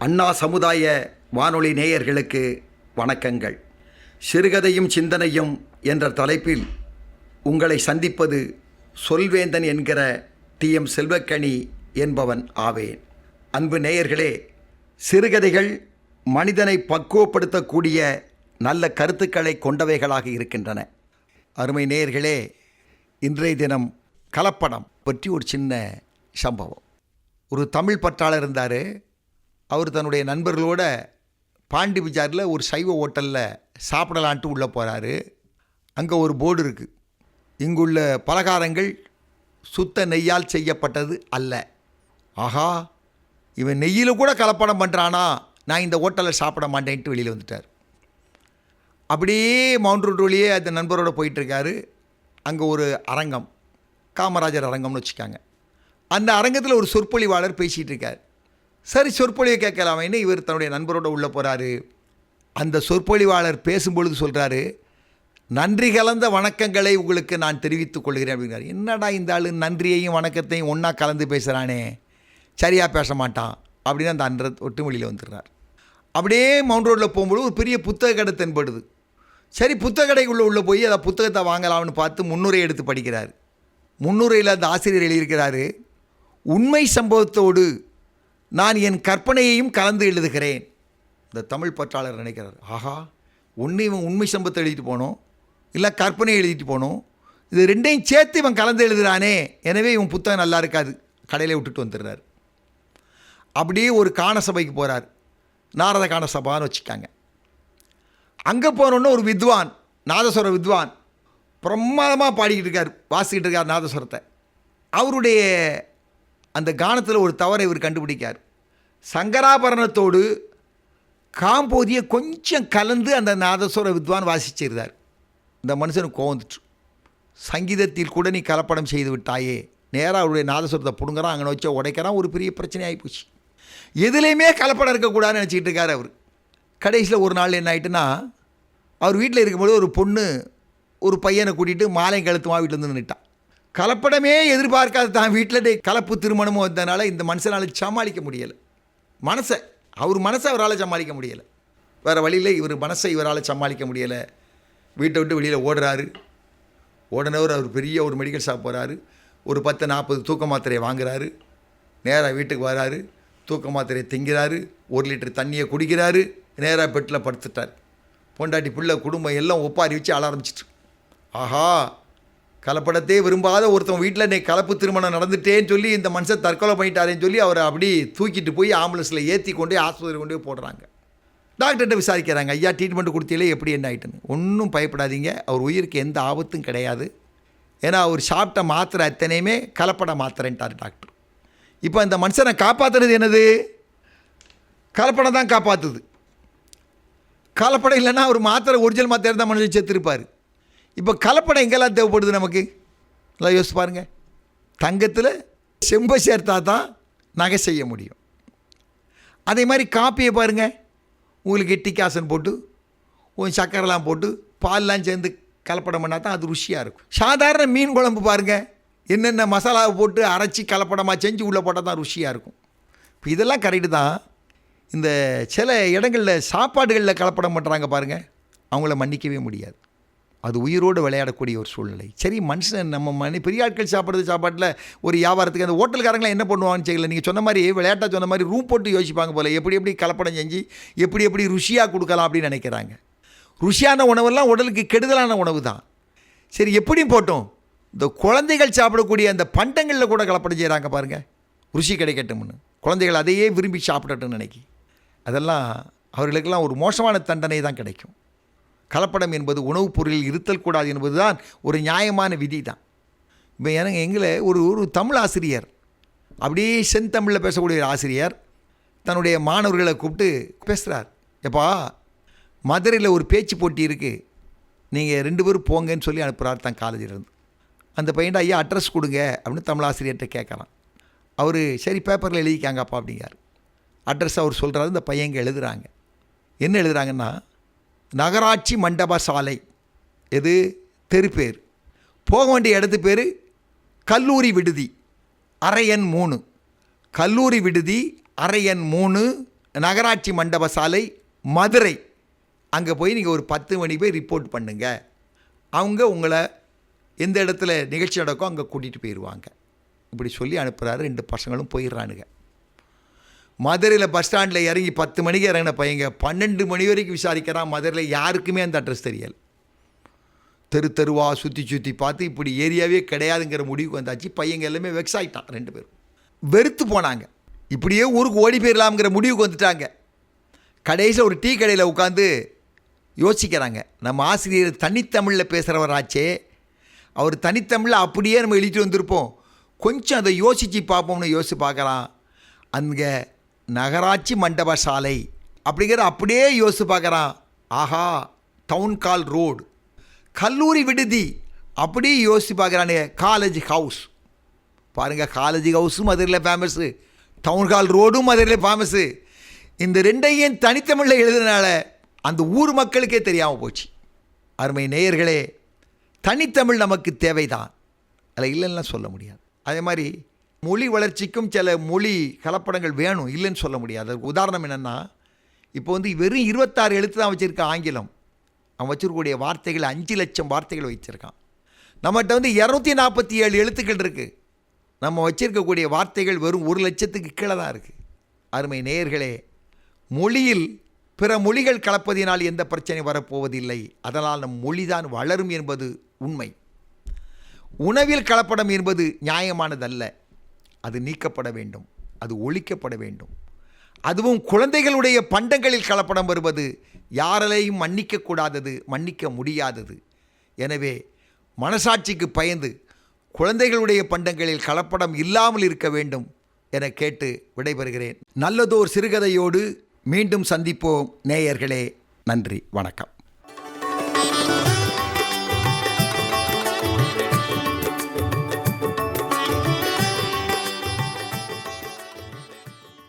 அண்ணா சமுதாய வானொலி நேயர்களுக்கு வணக்கங்கள். சிறுகதையும் சிந்தனையும் என்ற தலைப்பில் உங்களை சந்திப்பது சொல்வேந்தன் என்கிற டி.எம். செல்வக்கனி என்பவன் ஆவேன். அன்பு நேயர்களே, சிறுகதைகள் மனிதனை பக்குவப்படுத்தக்கூடிய நல்ல கருத்துக்களை கொண்டவைகளாக இருக்கின்றன. அருமை நேயர்களே, இன்றைய தினம் கலப்படம் பற்றி ஒரு சின்ன சம்பவம். ஒரு தமிழ் பற்றாளர் இருந்தார். அவர் தன்னுடைய நண்பர்களோட பாண்டி பஜாரில் ஒரு சைவ ஹோட்டலில் சாப்பிடலான்ட்டு உள்ளே போகிறாரு. அங்கே ஒரு போர்டு இருக்குது, இங்குள்ள பலகாரங்கள் சுத்த நெய்யால் செய்யப்பட்டது அல்ல. ஆஹா, இவன் நெய்யில் கூட கலப்படம் பண்ணுறானா, நான் இந்த ஹோட்டலில் சாப்பிட மாட்டேன்ட்டு வெளியில் வந்துட்டார். அப்படியே மவுண்ட் ரோட் வழியே அந்த நண்பரோடு போயிட்டுருக்காரு. அங்கே ஒரு அரங்கம், காமராஜர் அரங்கம்னு வச்சுக்காங்க. அந்த அரங்கத்தில் ஒரு சொற்பொழிவாளர் பேசிகிட்டு இருக்கார். சரி, சொற்பொழிவை கேட்கலாமேன்னு இவர் தன்னுடைய நண்பரோடு உள்ளே போகிறாரு. அந்த சொற்பொழிவாளர் பேசும்பொழுது சொல்கிறாரு, நன்றி கலந்த வணக்கங்களை உங்களுக்கு நான் தெரிவித்துக் கொள்கிறேன் அப்படிங்கிறார். என்னடா இந்த ஆள் நன்றியையும் வணக்கத்தையும் ஒன்றா கலந்து பேசுகிறானே, சரியாக பேச மாட்டான் அப்படின்னு அந்த அன்ற ஒட்டு மொழியில் வந்துடுறார். அப்படியே மவுண்ட் ரோட்டில் போகும்போது ஒரு பெரிய புத்தக கடை தென்படுது. சரி, புத்தக கடைக்குள்ளே உள்ளே போய் அதை புத்தகத்தை வாங்கலாம்னு பார்த்து முன்னுரை எடுத்து படிக்கிறார். முன்னுரையில் அந்த ஆசிரியர் எழுதியிருக்கிறாரு, உண்மை சம்பவத்தோடு நான் என் கற்பனையையும் கலந்து எழுதுகிறேன். இந்த தமிழ் பற்றாளர் நினைக்கிறார், ஆஹா, இவன் உண்மை சம்பவத்தை எழுதிட்டு போகணும், இல்லை கற்பனையை எழுதிட்டு போகணும், இது ரெண்டையும் சேர்த்து இவன் கலந்து எழுதுகிறானே, எனவே இவன் புத்தகம் நல்லா இருக்காது, கடையில் விட்டுட்டு வந்துடுறார். அப்படியே ஒரு காண சபைக்கு போகிறார். நாரத காண சபான்னு வச்சுக்காங்க. அங்கே போனோன்னு ஒரு வித்வான், நாதஸ்வர வித்வான் பிரமாதமாக பாடிக்கிட்டு இருக்கார், வாசிக்கிட்டு இருக்கார் நாதஸ்வரத்தை. அவருடைய அந்த கானத்தில் ஒரு தவறை இவர் கண்டுபிடிக்கார். சங்கராபரணத்தோடு காம்போதியை கொஞ்சம் கலந்து அந்த நாதஸ்வர வித்வான் வாசிச்சிருந்தார். இந்த மனுஷனுக்கு கோவந்துட்டு, சங்கீதத்தில் கூட நீ கலப்படம் செய்து விட்டாயே, நேராக அவருடைய நாதஸ்வரத்தை பிடுங்குறான், அங்கே வச்ச உடைக்கிறான். ஒரு பெரிய பிரச்சனை ஆகிப்போச்சு. எதுலேயுமே கலப்படம் இருக்கக்கூடாதுன்னு நினச்சிக்கிட்டு இருக்கார் அவர். கடைசியில் ஒரு நாள் என்ன ஆகிட்டுன்னா, அவர் வீட்டில் இருக்கும்போது ஒரு பொண்ணு ஒரு பையனை கூட்டிகிட்டு மாலையும் கழுத்துமா வீட்டில் வந்து நின்றுட்டான். கலப்படமே எதிர்பார்க்காத தான் வீட்டில் கலப்பு திருமணமும் வந்ததுனால இந்த மனுஷனால் சமாளிக்க முடியலை. அவர் மனசை அவரால் சமாளிக்க முடியலை. வேறு வழியில் இவர் மனசை இவரால் சமாளிக்க முடியலை. வீட்டை விட்டு வெளியில் ஓடுறாரு. ஓடினவர் அவர் பெரிய ஒரு மெடிக்கல் ஷாப் போகிறாரு. ஒரு 10-40 தூக்க மாத்திரையை வாங்குறாரு. நேராக வீட்டுக்கு வராரு. தூக்க மாத்திரையை திங்கிறாரு. 1 லிட்டர் தண்ணியை குடிக்கிறாரு. நேராக பெட்டில் படுத்துட்டார். பொண்டாட்டி பிள்ளை குடும்பம் எல்லாம் ஒப்பாரி வச்சு அழ ஆரம்பிச்சிட்டு, ஆஹா, கலப்படத்தே விரும்பாத ஒருத்தன் வீட்டில் நீ கலப்பு திருமணம் நடந்துட்டேன்னு சொல்லி இந்த மனுஷன் தற்கொலை பண்ணிட்டாரேன்னு சொல்லி அவரை அப்படி தூக்கிட்டு போய் ஆம்புலன்ஸில் ஏற்றி கொண்டு ஆஸ்பத்திரி கொண்டு போய் போடுறாங்க. டாக்டர்கிட்ட விசாரிக்கிறாங்க, ஐயா ட்ரீட்மெண்ட் கொடுத்தீங்களே எப்படி என்ன ஆகிட்டுன்னு. ஒன்றும் பயப்படாதீங்க, அவர் உயிருக்கு எந்த ஆபத்தும் கிடையாது. ஏன்னா அவர் சாப்பிட்ட மாத்திரை அத்தனையுமே கலப்பட மாத்திரைன்ட்டார் டாக்டர். இப்போ இந்த மனுஷனை காப்பாற்றுறது என்னது? கலப்படம் தான் காப்பாற்றுது. கலப்படம் இல்லைன்னா ஒரு மாத்திரை ஒரிஜினல் மாத்திரை தான் மனுஷன் செத்துருப்பார். இப்போ கலப்படம் எங்கெல்லாம் தேவைப்படுது நமக்கு? எல்லாம் யோசிச்சு பாருங்கள். தங்கத்தில் செம்பை சேர்த்தா தான் நகை செய்ய முடியும். அதே மாதிரி காப்பியை பாருங்கள், உங்களுக்கு எட்டிக்காசன் போட்டு கொஞ்சம் சக்கரைலாம் போட்டு பால்லாம் சேர்ந்து கலப்படம் பண்ணால் தான் அது ருசியாக இருக்கும். சாதாரண மீன் குழம்பு பாருங்கள், என்னென்ன மசாலாவை போட்டு அரைச்சி கலப்படமாக செஞ்சு உள்ளே போட்டால் தான் ருசியாக இருக்கும். இப்போ இதெல்லாம் கரெக்டு தான். இந்த சில இடங்களில் சாப்பாடுகளில் கலப்படம் பண்ணுறாங்க பாருங்கள், அவங்கள மன்னிக்கவே முடியாது. அது உயிரோடு விளையாடக்கூடிய ஒரு சூழ்நிலை. சரி, மனுஷன் நம்ம பெரிய ஆட்கள் சாப்பாட்டில் ஒரு வியாபாரத்துக்கு அந்த ஹோட்டல்காரங்களாம் என்ன பண்ணுவாங்கன்னு தெரியல. நீங்கள் சொன்ன மாதிரி விளையாட்டாக சொன்ன மாதிரி ரூம் போட்டு யோசிப்பாங்க போல், எப்படி கலப்படம் செஞ்சு எப்படி ருசியாக கொடுக்கலாம் அப்படின்னு நினைக்கிறாங்க. ருசியான உணவெல்லாம் உடலுக்கு கெடுதலான உணவு தான். சரி, எப்படியும் போட்டோம், இந்த குழந்தைகள் சாப்பிடக்கூடிய அந்த பண்டங்களில் கூட கலப்படம் செய்கிறாங்க பாருங்கள், ருசி கிடைக்கட்டும்னு. குழந்தைகள் அதையே விரும்பி சாப்பிடட்டும்னு நினைக்கி, அதெல்லாம் அவர்களுக்கெல்லாம் ஒரு மோசமான தண்டனை தான் கிடைக்கும். கலப்படம் என்பது உணவுப் பொருளில் இருத்தல் கூடாது என்பது தான் ஒரு நியாயமான விதி தான். இப்போ எனக்கு எங்களை ஒரு தமிழ் ஆசிரியர், அப்படியே செந்தமிழில் பேசக்கூடிய ஒரு ஆசிரியர் தன்னுடைய மாணவர்களை கூப்பிட்டு பேசுகிறார். எப்பா, மதுரையில் ஒரு பேச்சு போட்டி இருக்குது, நீங்கள் 2 பேரும் போங்கன்னு சொல்லி அனுப்புகிறார் தான் காலேஜிலேருந்து. அந்த பையன்டா, ஐயா அட்ரஸ் கொடுங்க அப்படின்னு தமிழ் ஆசிரியர்கிட்ட கேட்குறான். அவர் சரி பேப்பரில் எழுதிக்காங்கப்பா அப்படிங்கார். அட்ரஸ் அவர் சொல்கிறாரு. இந்த பையங்க எழுதுகிறாங்க. என்ன எழுதுகிறாங்கன்னா, நகராட்சி மண்டப சாலை, எது தெரு பேர், போக வேண்டிய இடத்து பேர் கல்லூரி விடுதி, அறை எண் 3, கல்லூரி விடுதி, அறை எண் 3, நகராட்சி மண்டப சாலை, மதுரை. அங்கே போய் நீங்கள் ஒரு 10 மணி போய் ரிப்போர்ட் பண்ணுங்க. அவங்க உங்களை எந்த இடத்துல நிகழ்ச்சி நடக்கும் அங்கே கூட்டிகிட்டு போயிடுவாங்க. இப்படி சொல்லி அனுப்புகிறாரு. 2 பசங்களும் போயிடுறானுங்க. மதுரையில் பஸ் ஸ்டாண்டில் இறங்கி 10 மணிக்கு இறங்கின பையங்க 12 மணி வரைக்கும் விசாரிக்கிறான். மதுரையில் யாருக்குமே அந்த அட்ரஸ் தெரியல. தெருவா சுற்றி பார்த்து இப்படி ஏரியாவே கிடையாதுங்கிற முடிவுக்கு வந்தாச்சு. பையங்க எல்லாமே வெக்ஸ் ஆகிட்டான். 2 பேரும் வெறுத்து போனாங்க. இப்படியே ஊருக்கு ஓடி போயிடலாம்ங்கிற முடிவுக்கு வந்துட்டாங்க. கடைசியில் ஒரு டீ கடையில் உட்காந்து யோசிக்கிறாங்க. நம்ம ஆசிரியர் தனித்தமிழில் பேசுகிறவராச்சே, அவர் தமிழில் அப்படியே நம்ம எழுதிட்டு வந்திருப்போம், கொஞ்சம் அதை யோசித்து பார்ப்போம்னு யோசித்து பார்க்குறான். அங்கே நகராட்சி மண்டப சாலை அப்படிங்கிற அப்படியே யோசித்து பார்க்குறான். ஆஹா, டவுன் கால் ரோடு, கல்லூரி விடுதி அப்படியே யோசித்து பார்க்குறானே. காலேஜ் ஹவுஸ் பாருங்கள், காலேஜ் ஹவுஸும் மதுரையில் ஃபேமஸ்ஸு, டவுன் ஹால் ரோடும் மதுரையில் ஃபேமஸ்ஸு. இந்த 2ஐயும் தனித்தமிழில் எழுதுனால அந்த ஊர் மக்களுக்கே தெரியாமல் போச்சு. அருமை நேயர்களே, தனித்தமிழ் நமக்கு தேவைதான், அதில் இல்லைன்னா சொல்ல முடியாது. அதே மாதிரி மொழி வளர்ச்சிக்கும் சில மொழி கலப்படங்கள் வேணும், இல்லைன்னு சொல்ல முடியாது. அதுக்கு உதாரணம் என்னென்னா, இப்போ வெறும் 26 எழுத்து தான் வச்சுருக்கான் ஆங்கிலம். அவன் வச்சுருக்கக்கூடிய வார்த்தைகள் 5 லட்சம் வார்த்தைகள் வச்சுருக்கான். நம்மகிட்ட 247 எழுத்துக்கள் இருக்குது. நம்ம வச்சுருக்கக்கூடிய வார்த்தைகள் வெறும் 1 லட்சத்துக்கு கீழே தான் இருக்குது. அருமை நேயர்களே, மொழியில் பிற மொழிகள் கலப்பதினால் எந்த பிரச்சனை வரப்போவதில்லை. அதனால் நம் மொழிதான் வளரும் என்பது உண்மை. உணவில் கலப்படம் என்பது நியாயமானதல்ல. அது நீக்கப்பட வேண்டும், அது ஒழிக்கப்பட வேண்டும். அதுவும் குழந்தைகளுடைய பண்டங்களில் கலப்படம் வருவது யாராலையும் மன்னிக்கக்கூடாதது, மன்னிக்க முடியாதது. எனவே மனசாட்சிக்கு பயந்து குழந்தைகளுடைய பண்டங்களில் கலப்படம் இல்லாமல் இருக்க வேண்டும் என கேட்டு விடைபெறுகிறேன். நல்லதோர் சிறுகதையோடு மீண்டும் சந்திப்போம் நேயர்களே. நன்றி, வணக்கம்.